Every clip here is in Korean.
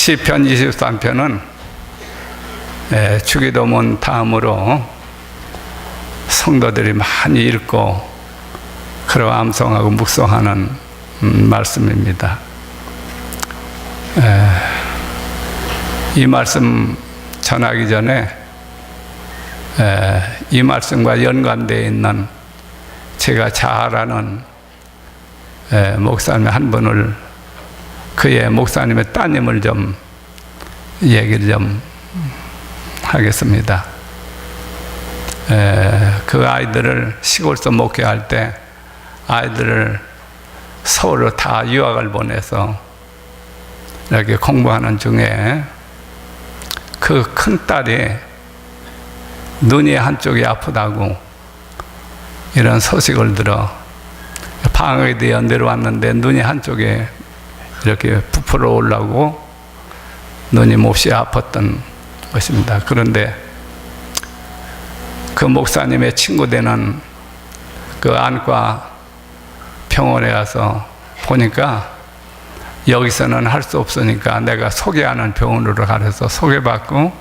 시편 23편은 주기도문 다음으로 성도들이 많이 읽고 그리고 암송하고 묵송하는 말씀입니다. 이 말씀 전하기 전에 이 말씀과 연관되어 있는 제가 잘 아는 목사님 한 분을, 그의 목사님의 따님을 좀 얘기를 좀 하겠습니다. 그 아이들을 시골에서 목회할 때 아이들을 서울로 다 유학을 보내서 이렇게 공부하는 중에 그 큰딸이 눈이 한쪽이 아프다고 이런 소식을 들어 방학에 대해 내려왔는데 눈이 한쪽에 이렇게 부풀어 올라오고 눈이 몹시 아팠던 것입니다. 그런데 그 목사님의 친구 되는 그 안과 병원에 가서 보니까 여기서는 할 수 없으니까 내가 소개하는 병원으로 가서 소개받고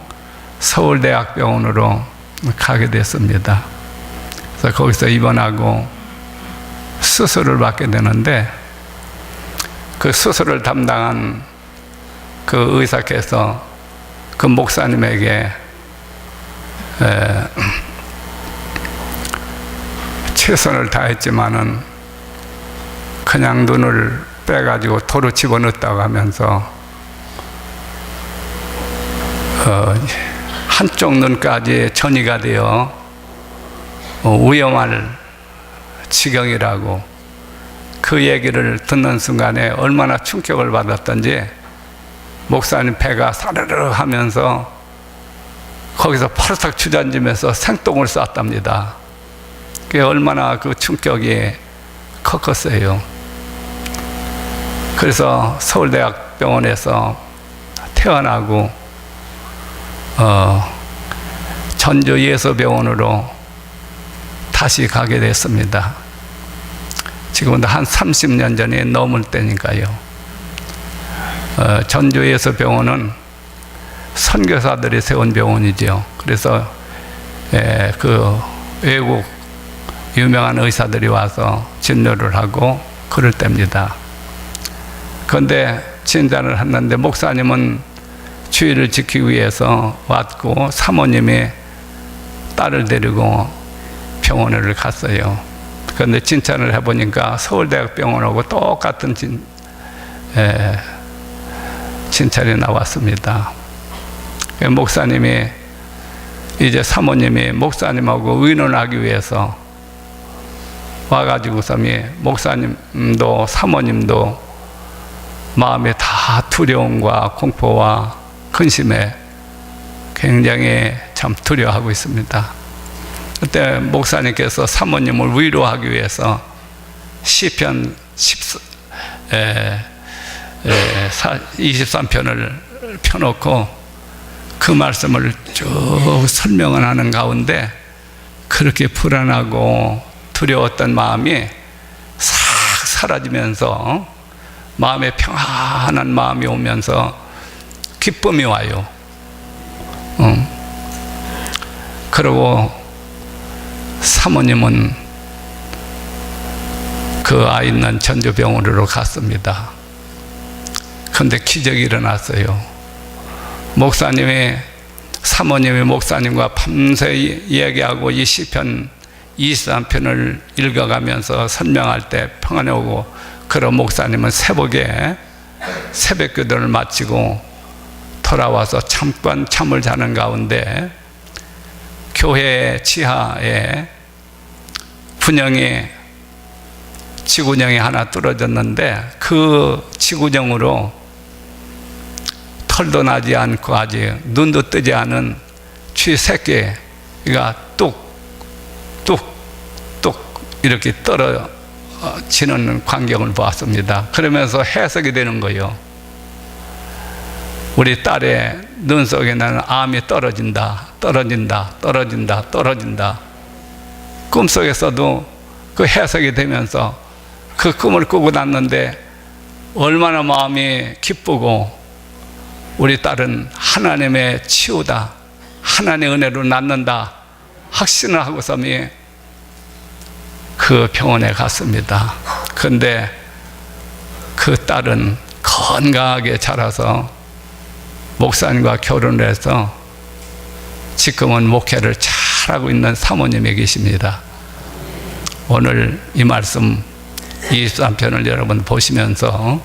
서울대학병원으로 가게 됐습니다. 그래서 거기서 입원하고 수술을 받게 되는데, 그 수술을 담당한 그 의사께서 그 목사님에게 최선을 다했지만은 그냥 눈을 빼가지고 도로 집어넣었다고 하면서 한쪽 눈까지 전이가 되어 위험할 지경이라고, 그 얘기를 듣는 순간에 얼마나 충격을 받았던지 목사님 배가 사르르 하면서 거기서 파르삭 주저앉으면서 생똥을 쌌답니다. 그게 얼마나 그 충격이 컸겠어요. 그래서 서울대학병원에서 퇴원하고 전주 예서병원으로 다시 가게 됐습니다. 지금은 한 30년 전이 넘을 때니까요. 전주 예서병원은 선교사들이 세운 병원이죠. 그래서 그 외국 유명한 의사들이 와서 진료를 하고 그럴 때입니다. 그런데 진단을 했는데 목사님은 주의를 지키기 위해서 왔고 사모님이 딸을 데리고 병원을 갔어요. 그런데 진찰을 해보니까 서울대학병원하고 똑같은 진찰이 나왔습니다. 목사님이 이제 사모님이 목사님하고 의논하기 위해서 와가지고서 목사님도 사모님도 마음에 다 두려움과 공포와 근심에 굉장히 참 두려워하고 있습니다. 그때 목사님께서 사모님을 위로하기 위해서 시편 23편을 펴놓고 그 말씀을 쭉 설명을 하는 가운데 그렇게 불안하고 두려웠던 마음이 싹 사라지면서 마음에 평안한 마음이 오면서 기쁨이 와요. 그리고 사모님은 그 아이 있는 전주병원으로 갔습니다. 그런데 기적이 일어났어요. 사모님이 목사님과 밤새 이야기하고 이 시편 23편을 읽어가면서 설명할 때 평안이 오고, 그런 목사님은 새벽에 새벽 기도를 마치고 돌아와서 잠깐 잠을 자는 가운데 교회 지하에 지구정이 하나 뚫어졌는데 그 지구정으로 털도 나지 않고 아직 눈도 뜨지 않은 쥐 새끼가 뚝뚝뚝 이렇게 떨어지는 광경을 보았습니다. 그러면서 해석이 되는 거예요. 우리 딸의 눈 속에는 암이 떨어진다. 꿈속에서도 그 해석이 되면서 그 꿈을 꾸고 났는데 얼마나 마음이 기쁘고 우리 딸은 하나님의 치유다, 하나님의 은혜로 낫는다 확신을 하고서 그 병원에 갔습니다. 그런데 그 딸은 건강하게 자라서 목사님과 결혼을 해서 지금은 목회를 잘하고 있는 사모님이 계십니다. 오늘 이 말씀 23편을 여러분 보시면서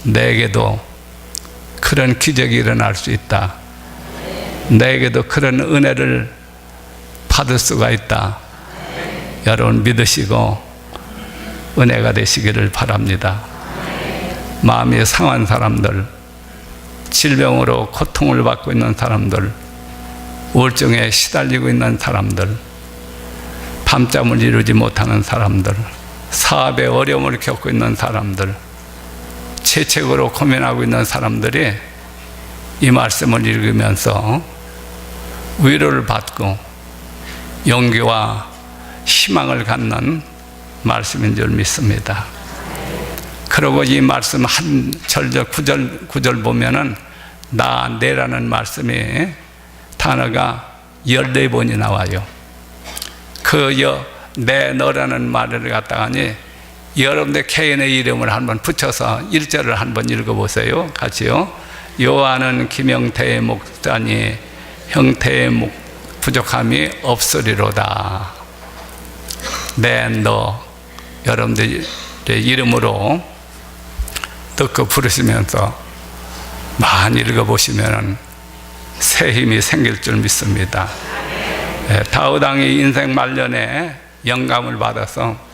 내게도 그런 기적이 일어날 수 있다, 내게도 그런 은혜를 받을 수가 있다, 여러분 믿으시고 은혜가 되시기를 바랍니다. 마음이 상한 사람들, 질병으로 고통을 받고 있는 사람들, 우울증에 시달리고 있는 사람들, 밤잠을 이루지 못하는 사람들, 사업에 어려움을 겪고 있는 사람들, 재책으로 고민하고 있는 사람들이 이 말씀을 읽으면서 위로를 받고 용기와 희망을 갖는 말씀인 줄 믿습니다. 그리고 이 말씀 한 절절 구절 보면은 나, 내라는 말씀이 단어가 14번이 나와요. 그 내, 너라는 말을 갖다가니 여러분들 개인의 이름을 한번 붙여서 1절을 한번 읽어보세요. 같이요. 요한은 김영태의 목자니 형태의 부족함이 없으리로다. 내, 너 여러분들의 이름으로 듣고 부르시면서 많이 읽어보시면 새 힘이 생길 줄 믿습니다. 다윗 왕이 인생 말년에 영감을 받아서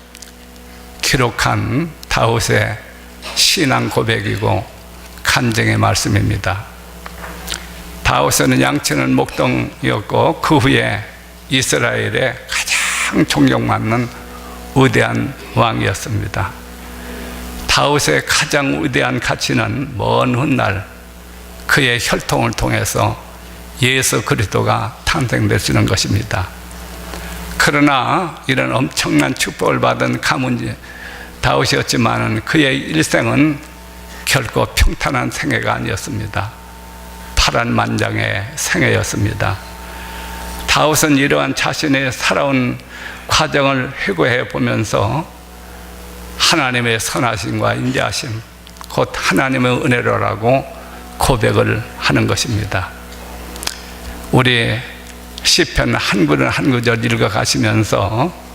기록한 다윗의 신앙 고백이고 간증의 말씀입니다. 다윗은 양치는 목동이었고 그 후에 이스라엘의 가장 존경받는 위대한 왕이었습니다. 다윗의 가장 위대한 가치는 먼 훗날 그의 혈통을 통해서 예수 그리스도가 탄생되시는 것입니다. 그러나 이런 엄청난 축복을 받은 가문 다윗이었지만 그의 일생은 결코 평탄한 생애가 아니었습니다. 파란만장의 생애였습니다. 다윗은 이러한 자신의 살아온 과정을 회고해 보면서 하나님의 선하심과 인자하심, 곧 하나님의 은혜로라고 고백을 하는 것입니다. 우리 시편 한 구절 한 구절 읽어 가시면서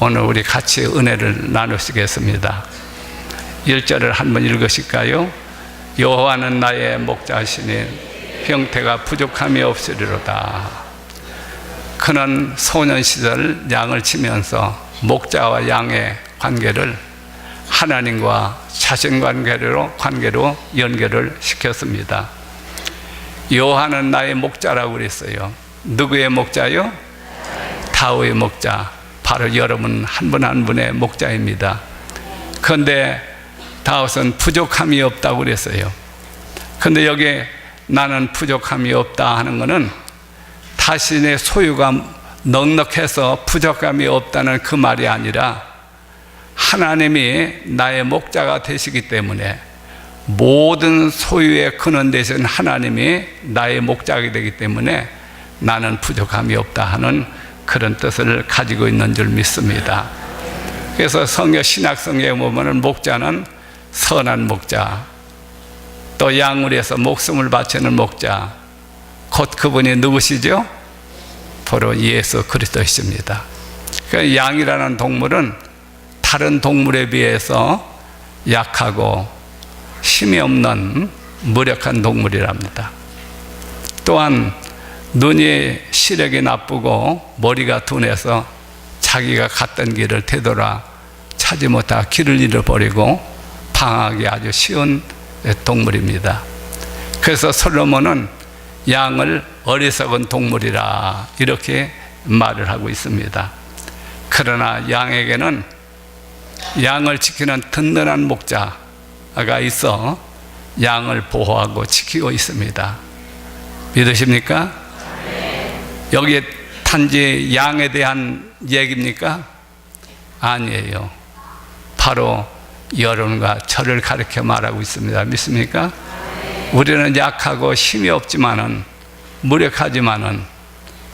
오늘 우리 같이 은혜를 나누시겠습니다. 1절을 한번 읽으실까요? 여호와는 나의 목자시니 형태가 부족함이 없으리로다. 그는 소년 시절 양을 치면서 목자와 양의 관계를 하나님과 자신 관계로 연결을 시켰습니다. 요한은 나의 목자라고 그랬어요. 누구의 목자요? 다윗의 목자. 바로 여러분 한 분 한 분의 목자입니다. 그런데 다윗은 부족함이 없다고 그랬어요. 그런데 여기 나는 부족함이 없다 하는 것은 자신의 소유가 넉넉해서 부족함이 없다는 그 말이 아니라 하나님이 나의 목자가 되시기 때문에 모든 소유의 근원 되신 하나님이 나의 목자가 되기 때문에 나는 부족함이 없다 하는 그런 뜻을 가지고 있는 줄 믿습니다. 그래서 성경 신약성경에 보면 목자는 선한 목자, 또 양을 위해서 목숨을 바치는 목자, 곧 그분이 누구시죠? 바로 예수 그리스도이십니다. 그러니까 양이라는 동물은 다른 동물에 비해서 약하고 힘이 없는 무력한 동물이랍니다. 또한 눈이 시력이 나쁘고 머리가 둔해서 자기가 갔던 길을 되돌아 찾지 못하고 길을 잃어버리고 방황하기 아주 쉬운 동물입니다. 그래서 솔로몬은 양을 어리석은 동물이라 이렇게 말을 하고 있습니다. 그러나 양에게는 양을 지키는 든든한 목자가 있어 양을 보호하고 지키고 있습니다. 믿으십니까? 여기에 단지 양에 대한 얘기입니까? 아니에요. 바로 여러분과 저를 가르쳐 말하고 있습니다. 믿습니까? 우리는 약하고 힘이 없지만은, 무력하지만은,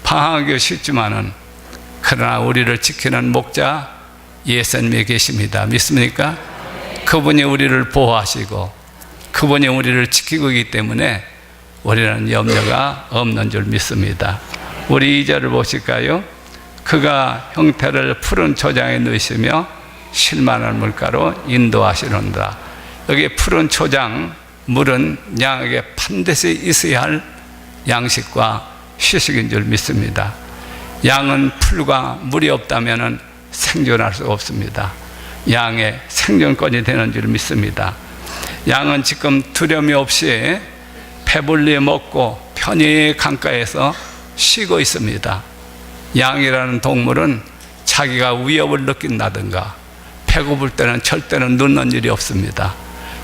방황하기 쉽지만은, 그러나 우리를 지키는 목자 예수님이 계십니다. 믿습니까? 그분이 우리를 보호하시고 그분이 우리를 지키고 있기 때문에 우리는 염려가 없는 줄 믿습니다. 우리 2절을 보실까요? 그가 형태를 푸른 초장에 넣으시며 실만한 물가로 인도하시는다. 여기 푸른 초장, 물은 양에게 반드시 있어야 할 양식과 휴식인 줄 믿습니다. 양은 풀과 물이 없다면 생존할 수 없습니다. 양의 생존권이 되는 줄 믿습니다. 양은 지금 두려움이 없이 배불리 먹고 편히 강가에서 쉬고 있습니다. 양이라는 동물은 자기가 위협을 느낀다든가 배고플 때는 절대로 눕는 일이 없습니다.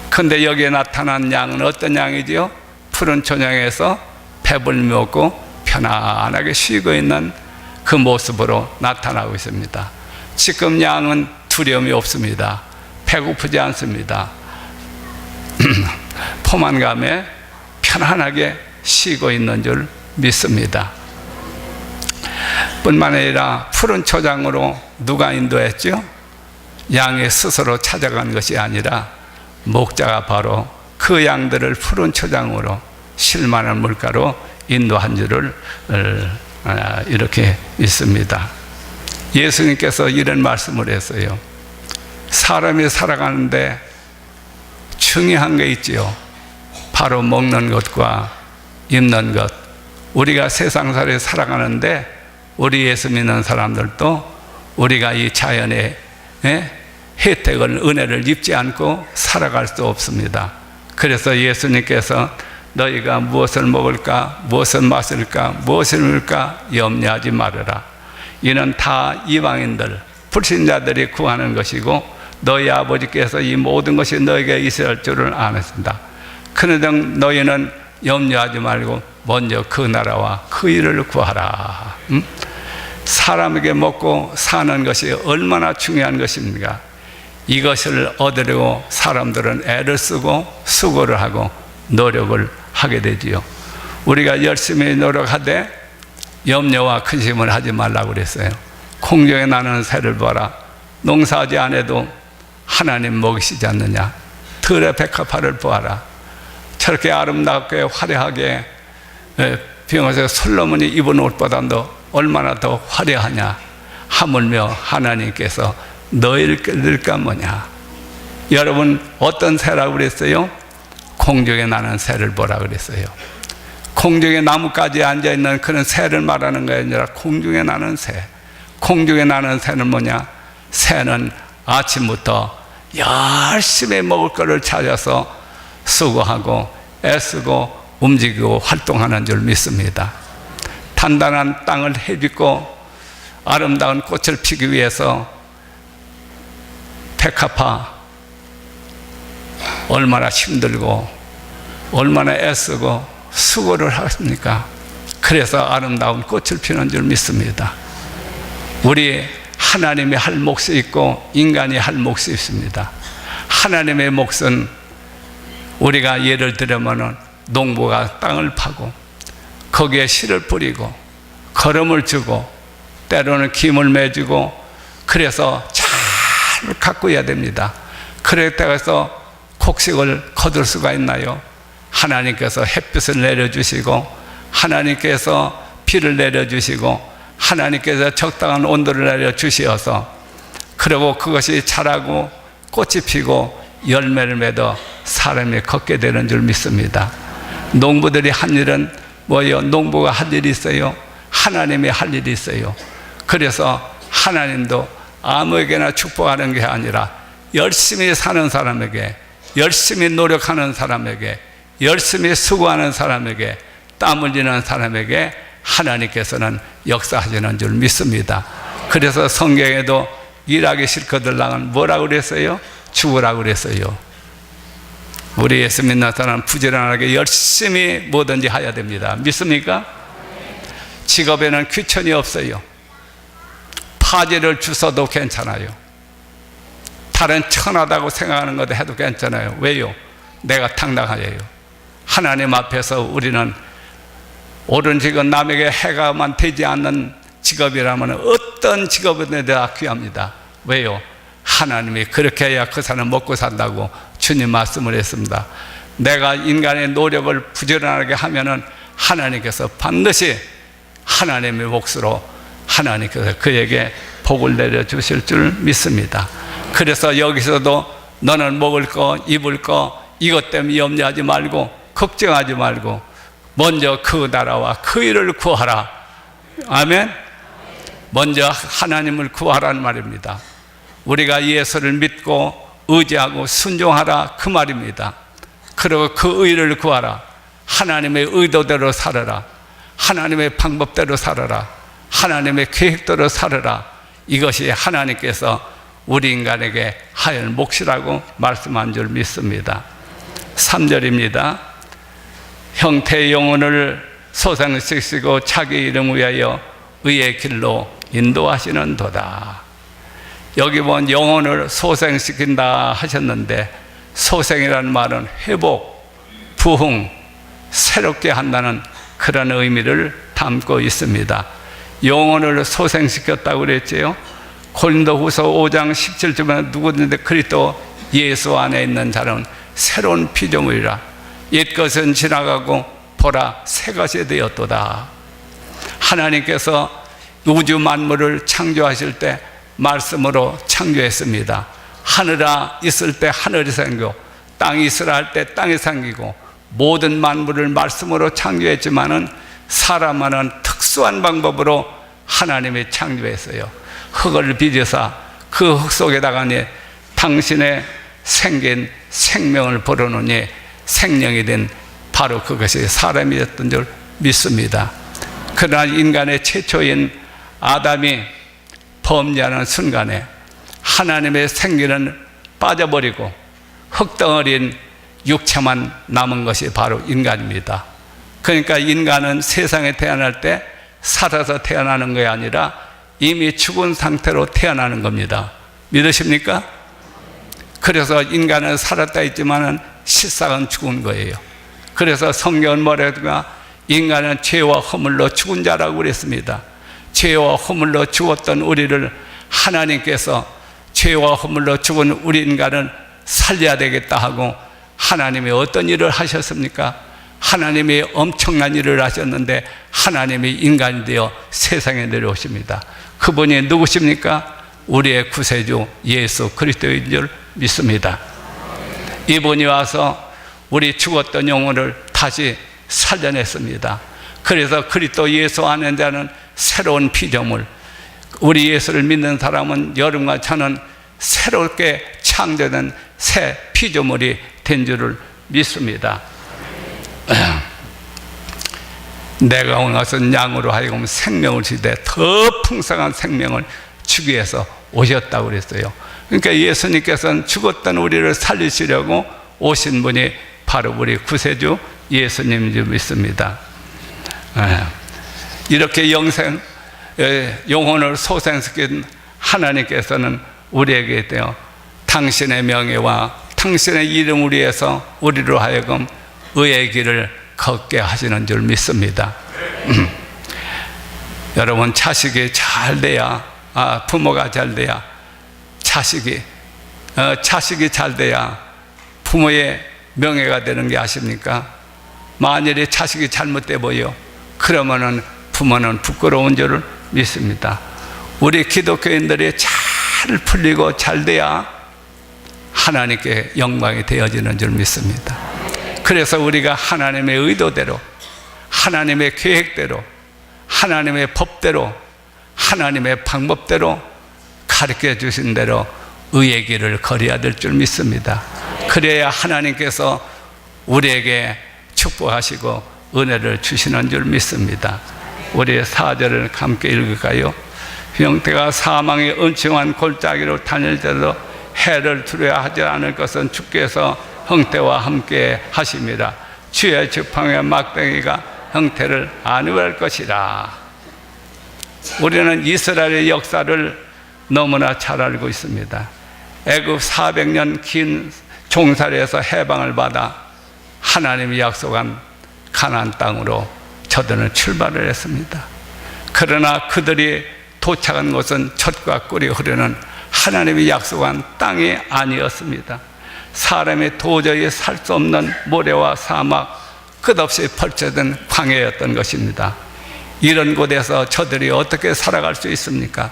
그런데 여기에 나타난 양은 어떤 양이지요? 푸른 초장에서 배불리 먹고 편안하게 쉬고 있는 그 모습으로 나타나고 있습니다. 지금 양은 두려움이 없습니다. 배고프지 않습니다. 포만감에 편안하게 쉬고 있는 줄 믿습니다. 뿐만 아니라 푸른 초장으로 누가 인도했죠? 양이 스스로 찾아간 것이 아니라 목자가 바로 그 양들을 푸른 초장으로 실만한 물가로 인도한 줄을 이렇게 믿습니다. 예수님께서 이런 말씀을 했어요. 사람이 살아가는데 중요한 게 있지요. 바로 먹는 것과 입는 것. 우리가 세상살이 살아가는데 우리 예수 믿는 사람들도 우리가 이 자연의 혜택을, 은혜를 입지 않고 살아갈 수 없습니다. 그래서 예수님께서 너희가 무엇을 먹을까, 무엇을 마실까, 무엇을 입을까 염려하지 말아라. 이는 다 이방인들, 불신자들이 구하는 것이고 너희 아버지께서 이 모든 것이 너에게 있을 줄을 아십니다. 그러나 너희는 염려하지 말고 먼저 그 나라와 그 일을 구하라. 사람에게 먹고 사는 것이 얼마나 중요한 것입니까? 이것을 얻으려고 사람들은 애를 쓰고 수고를 하고 노력을 하게 되지요. 우리가 열심히 노력하되 염려와 근심을 하지 말라고 그랬어요. 공중에 나는 새를 봐라. 농사하지 않아도 하나님 먹이시지 않느냐. 들의 백합화를 보아라. 저렇게 아름답게 화려하게 비용에서 솔로몬이 입은 옷보다도 얼마나 더 화려하냐. 하물며 하나님께서 너희를 끌까 뭐냐. 여러분 어떤 새라고 그랬어요? 공중에 나는 새를 보라 그랬어요. 공중에 나뭇가지에 앉아있는 그런 새를 말하는 게 아니라 공중에 나는 새. 공중에 나는 새는 뭐냐? 새는 아침부터 열심히 먹을 것을 찾아서 수고하고 애쓰고 움직이고 활동하는 줄 믿습니다. 단단한 땅을 헤집고 아름다운 꽃을 피기 위해서 백합화 얼마나 힘들고 얼마나 애쓰고 수고를 하십니까? 그래서 아름다운 꽃을 피는 줄 믿습니다. 우리 하나님이 할 몫이 있고 인간이 할 몫이 있습니다. 하나님의 몫은 우리가 예를 들면 농부가 땅을 파고 거기에 씨를 뿌리고 거름을 주고 때로는 김을 매주고 그래서 잘 가꾸어야 됩니다. 그래서 곡식을 거둘 수가 있나요? 하나님께서 햇빛을 내려주시고 하나님께서 비를 내려주시고 하나님께서 적당한 온도를 내려주시어서 그리고 그것이 자라고 꽃이 피고 열매를 맺어 사람이 걷게 되는 줄 믿습니다. 농부들이 한 일은 뭐예요? 농부가 할 일이 있어요. 하나님이 할 일이 있어요. 그래서 하나님도 아무에게나 축복하는 게 아니라 열심히 사는 사람에게, 열심히 노력하는 사람에게, 열심히 수고하는 사람에게, 땀 흘리는 사람에게 하나님께서는 역사하시는 줄 믿습니다. 그래서 성경에도 일하기 싫거들랑은 뭐라고 그랬어요? 죽으라고 그랬어요. 우리 예수 믿는 사람은 부지런하게 열심히 뭐든지 해야 됩니다. 믿습니까? 직업에는 귀천이 없어요. 파지를 주셔도 괜찮아요. 다른 천하다고 생각하는 것도 해도 괜찮아요. 왜요? 내가 당당하여요. 하나님 앞에서 우리는 옳은 직업, 남에게 해가만 되지 않는 직업이라면 어떤 직업이든 다 귀합니다. 왜요? 하나님이 그렇게 해야 그 사람 먹고 산다고 주님 말씀을 했습니다. 내가 인간의 노력을 부지런하게 하면은 하나님께서 반드시 하나님의 몫으로 하나님께서 그에게 복을 내려주실 줄 믿습니다. 그래서 여기서도 너는 먹을 거, 입을 거 이것 때문에 염려하지 말고 걱정하지 말고 먼저 그 나라와 그 일을 구하라. 아멘. 먼저 하나님을 구하라는 말입니다. 우리가 예수를 믿고 의지하고 순종하라 그 말입니다. 그리고 그 의를 구하라. 하나님의 의도대로 살아라. 하나님의 방법대로 살아라. 하나님의 계획대로 살아라. 이것이 하나님께서 우리 인간에게 하열 몫이라고 말씀한 줄 믿습니다. 3절입니다. 형태의 영혼을 소생시키시고 자기 이름 위하여 의의 길로 인도하시는 도다. 여기 보면 영혼을 소생시킨다 하셨는데 소생이라는 말은 회복, 부흥, 새롭게 한다는 그런 의미를 담고 있습니다. 영혼을 소생시켰다고 그랬지요. 고린도후서 5장 17절에 누구든지 그리스도 예수 안에 있는 자는 새로운 피조물이라. 옛것은 지나가고 보라 새 것이 되었도다. 하나님께서 우주 만물을 창조하실 때 말씀으로 창조했습니다. 하늘아 있을 때 하늘이 생기고 땅이 있으라 할 때 땅이 생기고 모든 만물을 말씀으로 창조했지만은 사람만은 특수한 방법으로 하나님이 창조했어요. 흙을 빚어서 그 흙 속에다가 당신의 생긴 생명을 불어넣으니 생명이 된 바로 그것이 사람이었던 줄 믿습니다. 그러나 인간의 최초인 아담이 범죄하는 순간에 하나님의 생기는 빠져버리고 흙덩어리인 육체만 남은 것이 바로 인간입니다. 그러니까 인간은 세상에 태어날 때 살아서 태어나는 것이 아니라 이미 죽은 상태로 태어나는 겁니다. 믿으십니까? 그래서 인간은 살았다 했지만은 실상은 죽은 거예요. 그래서 성경은 뭐라든가 인간은 죄와 허물로 죽은 자라고 그랬습니다. 죄와 허물로 죽었던 우리를 하나님께서 죄와 허물로 죽은 우리 인간을 살려야 되겠다 하고 하나님이 어떤 일을 하셨습니까? 하나님이 엄청난 일을 하셨는데 하나님이 인간이 되어 세상에 내려오십니다. 그분이 누구십니까? 우리의 구세주 예수 그리스도인 줄 믿습니다. 이분이 와서 우리 죽었던 영혼을 다시 살려냈습니다. 그래서 그리스도 예수 안에 자는 새로운 피조물, 우리 예수를 믿는 사람은 여러분과 저는 새롭게 창조된 새 피조물이 된 줄을 믿습니다. 내가 오는 것은 양으로 하여금 생명을 주되 더 풍성한 생명을 주기 위해서 오셨다고 그랬어요. 그러니까 예수님께서는 죽었던 우리를 살리시려고 오신 분이 바로 우리 구세주 예수님인 줄 믿습니다. 이렇게 영혼을 소생시킨 하나님께서는 우리에게 되어 당신의 명예와 당신의 이름을 위해서 우리로 하여금 의의 길을 걷게 하시는 줄 믿습니다. 여러분, 자식이 잘 돼야, 부모가 잘 돼야 자식이 잘 돼야 부모의 명예가 되는 게 아십니까? 만일에 자식이 잘못돼 보여 그러면은 부모는 부끄러운 줄을 믿습니다. 우리 기독교인들이 잘 풀리고 잘 돼야 하나님께 영광이 되어지는 줄 믿습니다. 그래서 우리가 하나님의 의도대로, 하나님의 계획대로, 하나님의 법대로, 하나님의 방법대로 가르쳐 주신 대로 의의 길을 걸어야 될 줄 믿습니다. 그래야 하나님께서 우리에게 축복하시고 은혜를 주시는 줄 믿습니다. 우리의 4절을 함께 읽을까요? 형태가 사망의 은총한 골짜기로 다닐 때도 해를 두려워하지 않을 것은 주께서 형태와 함께 하심이라. 주의 지팡이와 막대기가 형태를 안위할 것이라. 우리는 이스라엘의 역사를 너무나 잘 알고 있습니다. 애굽 400년 긴 종살이에서 해방을 받아 하나님이 약속한 가나안 땅으로 저들은 출발을 했습니다. 그러나 그들이 도착한 곳은 젖과 꿀이 흐르는 하나님이 약속한 땅이 아니었습니다. 사람이 도저히 살 수 없는 모래와 사막, 끝없이 펼쳐진 광야였던 것입니다. 이런 곳에서 저들이 어떻게 살아갈 수 있습니까?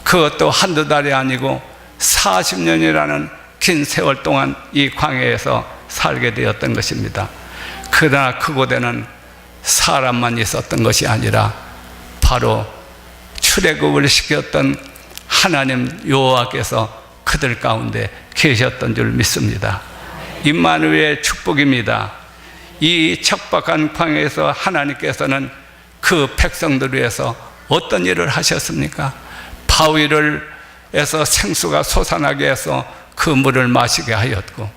그것도 한두 달이 아니고 40년이라는 긴 세월 동안 이 광야에서 살게 되었던 것입니다. 그러나 그곳에는 사람만 있었던 것이 아니라 바로 출애굽을 시켰던 하나님 여호와께서 그들 가운데 계셨던 줄 믿습니다. 임마누엘의 축복입니다. 이 척박한 광야에서 하나님께서는 그 백성들을 위해서 어떤 일을 하셨습니까? 바위를 해서 생수가 솟아나게 해서 그 물을 마시게 하였고,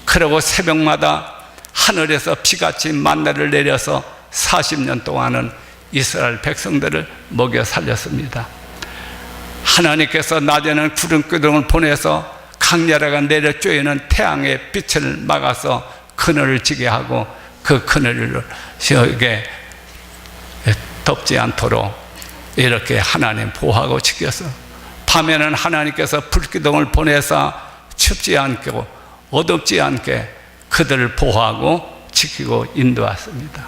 그리고 새벽마다 하늘에서 비같이 만나를 내려서 40년 동안은 이스라엘 백성들을 먹여 살렸습니다. 하나님께서 낮에는 구름기둥을 보내서 강렬하게 내려 쬐이는 태양의 빛을 막아서 그늘을 지게 하고 그 그늘을 시에게 덮지 않도록 이렇게 하나님 보호하고 지켜서, 밤에는 하나님께서 불기둥을 보내서 춥지 않고 어둡지 않게 그들을 보호하고 지키고 인도했습니다.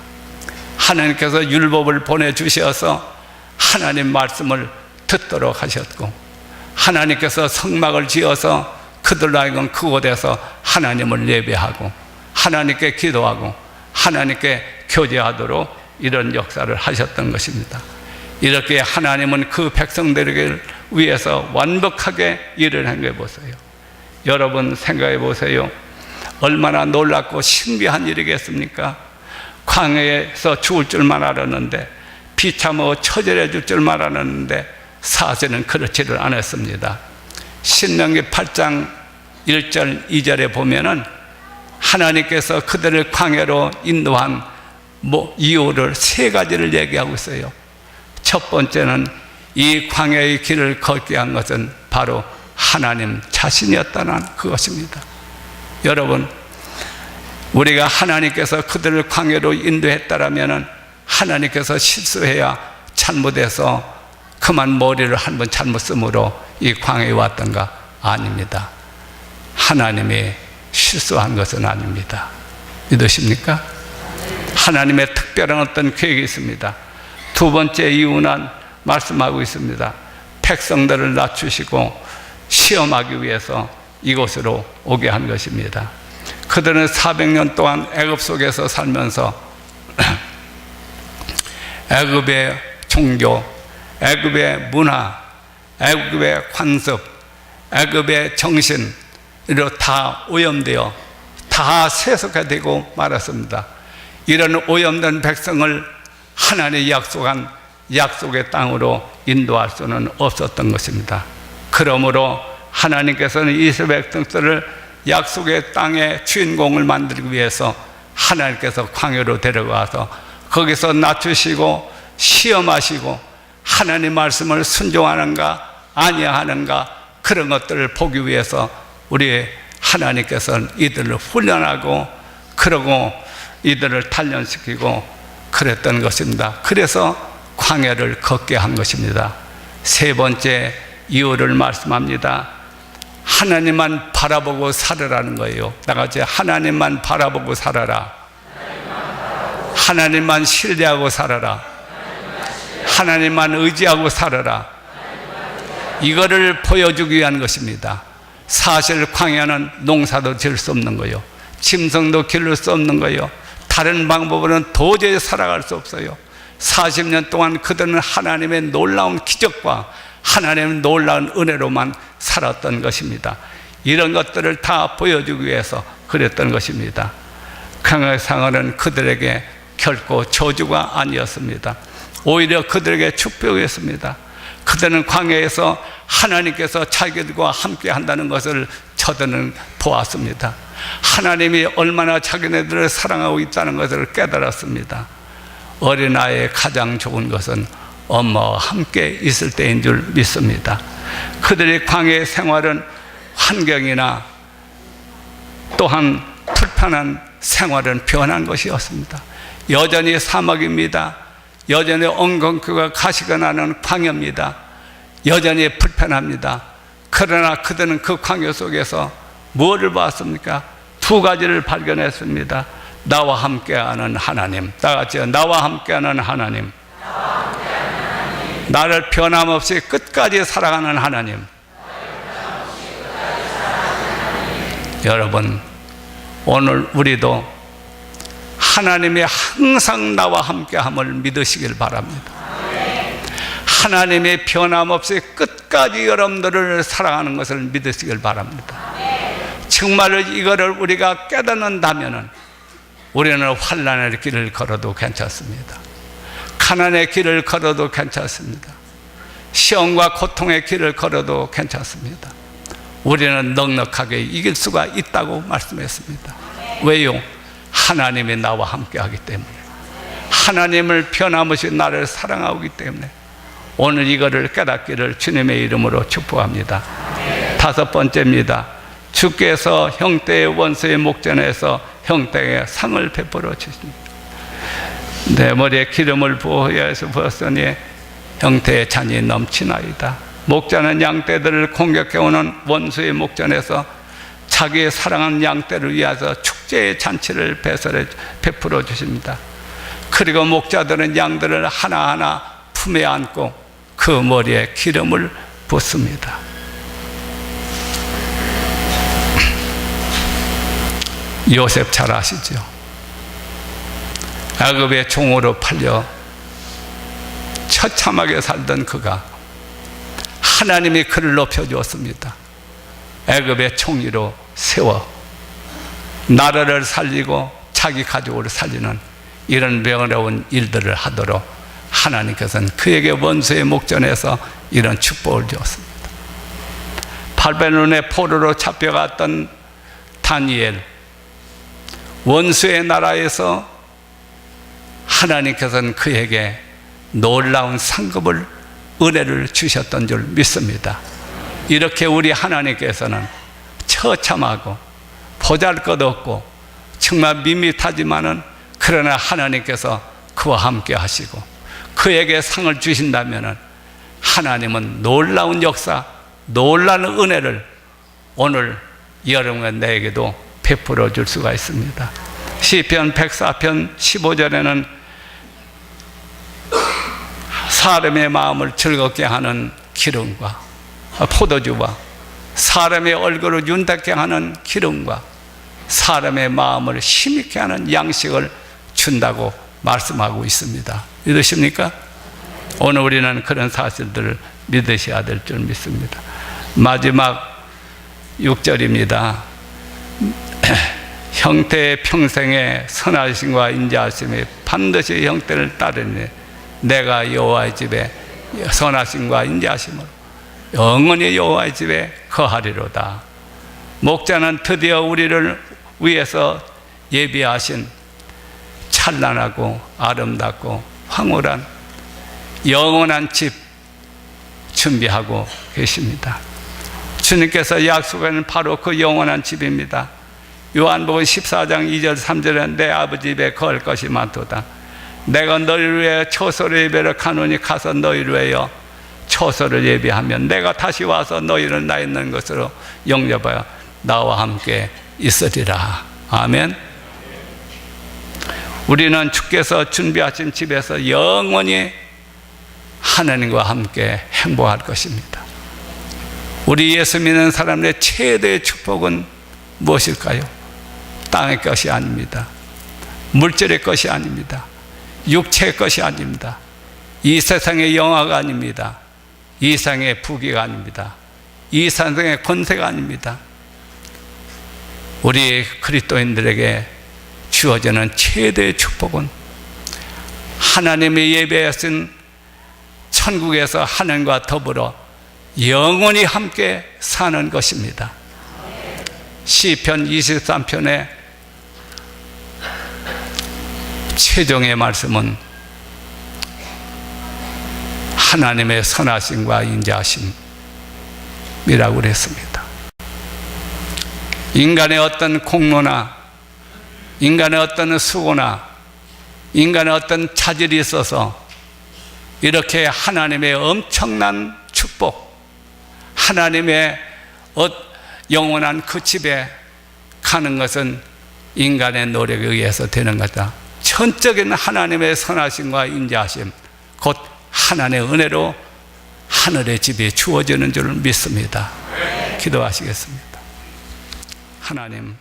하나님께서 율법을 보내주셔서 하나님 말씀을 듣도록 하셨고, 하나님께서 성막을 지어서 그들로 하여금 그곳에서 하나님을 예배하고 하나님께 기도하고 하나님께 교제하도록 이런 역사를 하셨던 것입니다. 이렇게 하나님은 그 백성들에게 위해서 완벽하게 일을 한 게 보세요. 여러분 생각해 보세요. 얼마나 놀랍고 신비한 일이겠습니까? 광야에서 죽을 줄만 알았는데, 비참하고 처절해 줄 줄만 알았는데 사실은 그렇지를 않았습니다. 신명기 8장 1절 2절에 보면은 하나님께서 그들을 광야로 인도한 이유를 세 가지를 얘기하고 있어요. 첫 번째는 이 광야의 길을 걷게 한 것은 바로 하나님 자신이었다는 그것입니다. 여러분, 우리가 하나님께서 그들을 광야로 인도했다라면 하나님께서 실수해야 잘못해서 그만 머리를 한 번 잘못 쓰므로 이 광야에 왔던가? 아닙니다. 하나님이 실수한 것은 아닙니다. 믿으십니까? 하나님의 특별한 어떤 계획이 있습니다. 두 번째 이유는 말씀하고 있습니다. 백성들을 낮추시고 시험하기 위해서 이곳으로 오게 한 것입니다. 그들은 400년 동안 애굽 속에서 살면서 애굽의 종교, 애굽의 문화, 애굽의 관습, 애굽의 정신으로 다 오염되어 다 세속화되고 말았습니다. 이런 오염된 백성을 하나님의 약속한 약속의 땅으로 인도할 수는 없었던 것입니다. 그러므로 하나님께서는 이스라엘 백성들을 약속의 땅의 주인공을 만들기 위해서 하나님께서 광야로 데려가서 거기서 낮추시고 시험하시고 하나님 말씀을 순종하는가 아니하는가 그런 것들을 보기 위해서 우리 하나님께서는 이들을 훈련하고 그러고 이들을 단련시키고 그랬던 것입니다. 그래서 광야를 걷게 한 것입니다. 세 번째 이유를 말씀합니다. 하나님만 바라보고 살으라는 거예요. 나같이 하나님만 바라보고 살아라. 하나님만 신뢰하고 살아라. 하나님만 의지하고 살아라. 이거를 보여주기 위한 것입니다. 사실 광야는 농사도 지을 수 없는 거예요. 짐승도 기를 수 없는 거예요. 다른 방법으로는 도저히 살아갈 수 없어요. 40년 동안 그들은 하나님의 놀라운 기적과 하나님의 놀라운 은혜로만 살았던 것입니다. 이런 것들을 다 보여주기 위해서 그랬던 것입니다. 광야의 생활은 그들에게 결코 저주가 아니었습니다. 오히려 그들에게 축복이었습니다. 그들은 광야에서 하나님께서 자기들과 함께 한다는 것을 저들은 보았습니다. 하나님이 얼마나 자기네들을 사랑하고 있다는 것을 깨달았습니다. 어린아이의 가장 좋은 것은 엄마와 함께 있을 때인 줄 믿습니다. 그들의 광야의 생활은 환경이나 또한 불편한 생활은 변한 것이 없습니다. 여전히 사막입니다. 여전히 엉겅퀴가 가시가 나는 광야입니다. 여전히 불편합니다. 그러나 그들은 그 광야 속에서 뭐를 봤습니까? 두 가지를 발견했습니다. 나와 함께하는 하나님. 다 같이요. 나와 함께하는 하나님. 나를 변함없이 끝까지 사랑하는 하나님. 여러분, 오늘 우리도 하나님이 항상 나와 함께함을 믿으시길 바랍니다. 하나님이 변함없이 끝까지 여러분들을 사랑하는 것을 믿으시길 바랍니다. 정말로 이거를 우리가 깨닫는다면 우리는 환난의 길을 걸어도 괜찮습니다. 가난의 길을 걸어도 괜찮습니다. 시험과 고통의 길을 걸어도 괜찮습니다. 우리는 넉넉하게 이길 수가 있다고 말씀했습니다. 왜요? 하나님이 나와 함께하기 때문에, 하나님을 변함없이 나를 사랑하기 때문에 오늘 이거를 깨닫기를 주님의 이름으로 축복합니다. 다섯 번째입니다. 주께서 형태의 원수의 목전에서 형태에게 상을 베풀어 주십니다. 내 머리에 기름을 부어서 부었으니 형태의 잔이 넘치나이다. 목자는 양떼들을 공격해오는 원수의 목전에서 자기의 사랑하는 양떼를 위해서 축제의 잔치를 베풀어 주십니다. 그리고 목자들은 양들을 하나하나 품에 안고 그 머리에 기름을 붓습니다. 요셉 잘 아시죠? 애굽의 종으로 팔려 처참하게 살던 그가 하나님이 그를 높여주었습니다. 애굽의 총리로 세워 나라를 살리고 자기 가족을 살리는 이런 명예로운 일들을 하도록 하나님께서는 그에게 원수의 목전에서 이런 축복을 주었습니다. 바벨론의 포로로 잡혀갔던 다니엘, 원수의 나라에서 하나님께서는 그에게 놀라운 상급을, 은혜를 주셨던 줄 믿습니다. 이렇게 우리 하나님께서는 처참하고 보잘것없고 정말 밋밋하지만은 그러나 하나님께서 그와 함께 하시고 그에게 상을 주신다면은 하나님은 놀라운 역사, 놀라운 은혜를 오늘 여러분과 내게도 베풀어 줄 수가 있습니다. 시편 104편 15절에는 사람의 마음을 즐겁게 하는 기름과 포도주와 사람의 얼굴을 윤답게 하는 기름과 사람의 마음을 힘있게 하는 양식을 준다고 말씀하고 있습니다. 믿으십니까? 오늘 우리는 그런 사실들을 믿으셔야 될 줄 믿습니다. 마지막 6절입니다. 형태의 평생에 선하심과 인자하심이 반드시 형태를 따르니 내가 여호와의 집에 선하심과 인자하심으로 영원히 여호와의 집에 거하리로다. 목자는 드디어 우리를 위해서 예비하신 찬란하고 아름답고 황홀한 영원한 집 준비하고 계십니다. 주님께서 약속하는 바로 그 영원한 집입니다. 요한복음 14장 2절 3절에 내 아버지 집에 거할 것이 많도다. 내가 너희를 위해 처소를 예배를 가노니 가서 너희를 위하여 처소를 예비하면 내가 다시 와서 너희를 나 있는 것으로 영접하여 나와 함께 있으리라. 아멘. 우리는 주께서 준비하신 집에서 영원히 하나님과 함께 행복할 것입니다. 우리 예수 믿는 사람들의 최대의 축복은 무엇일까요? 땅의 것이 아닙니다. 물질의 것이 아닙니다. 육체의 것이 아닙니다. 이 세상의 영화가 아닙니다. 이 세상의 부귀가 아닙니다. 이 세상의 권세가 아닙니다. 우리 그리스도인들에게 주어지는 최대의 축복은 하나님의 예배하신 천국에서 하나님과 더불어 영원히 함께 사는 것입니다. 시편 23편의 최종의 말씀은 하나님의 선하심과 인자하심이라고 그랬습니다. 인간의 어떤 공로나 인간의 어떤 수고나 인간의 어떤 차질이 있어서 이렇게 하나님의 엄청난 축복, 하나님의 영원한 그 집에 가는 것은 인간의 노력에 의해서 되는 거다. 전적인 하나님의 선하심과 인자하심, 곧 하나님의 은혜로 하늘의 집이 주어지는 줄 믿습니다. 기도하시겠습니다. 하나님,